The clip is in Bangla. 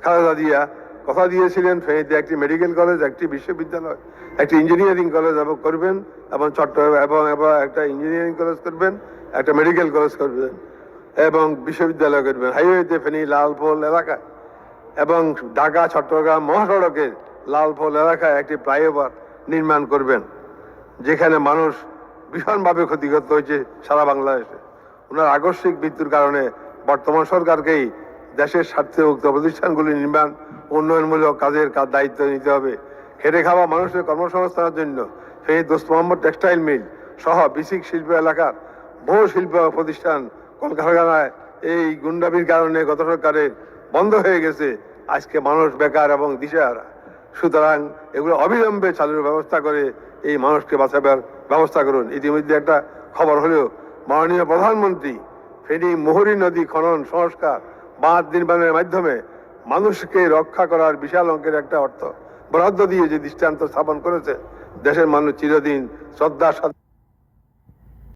খালেদা জিয়া কথা দিয়েছিলেন ফেনীতে একটি মেডিকেল কলেজ, একটি বিশ্ববিদ্যালয়, একটি ইঞ্জিনিয়ারিং কলেজ করবেন এবং চট্টগ্রাম এবং একটা ইঞ্জিনিয়ারিং কলেজ করবেন, একটা মেডিকেল কলেজ করবেন এবং বিশ্ববিদ্যালয় করবেন হাইওয়েতে ফেনী লালপোল এলাকায় এবং ঢাকা চট্টগ্রাম মহাসড়কের লালপোল এলাকায় একটি ফ্লাইওভার নির্মাণ করবেন, যেখানে মানুষ ভীষণভাবে ক্ষতিগ্রস্ত হয়েছে সারা বাংলাদেশে। ওনার আকস্মিক মৃত্যুর কারণে বর্তমান সরকারকেই দেশের স্বার্থে উক্ত প্রতিষ্ঠানগুলি নির্মাণ উন্নয়নমূলক কাজের দায়িত্ব নিতে হবে। খেটে খাওয়া মানুষের কর্মসংস্থানের জন্য ফেনী দোস্ত মোহাম্মদ টেক্সটাইল মিল সহ বিসিক শিল্প এলাকার বহু শিল্প প্রতিষ্ঠান কলকারখানায় এই গুন্ডামির কারণে গত সরকারের বন্ধ হয়ে গেছে। আজকে মানুষ বেকার এবং দিশেহারা। সুতরাং এগুলো অবিলম্বে চালুর ব্যবস্থা করে এই মানুষকে বাঁচাবার ব্যবস্থা করুন। ইতিমধ্যে একটা খবর হলেও মাননীয় প্রধানমন্ত্রী ফেনী মুহুরী নদী খনন সংস্কার বাঁধ নির্মাণের মাধ্যমে মানুষকে রক্ষা করার বিশাল অঙ্কের একটা অর্থ বরাদ্দ দিয়ে যে দৃষ্টান্ত স্থাপন করেছে, দেশের মানুষ চিরদিন শ্রদ্ধা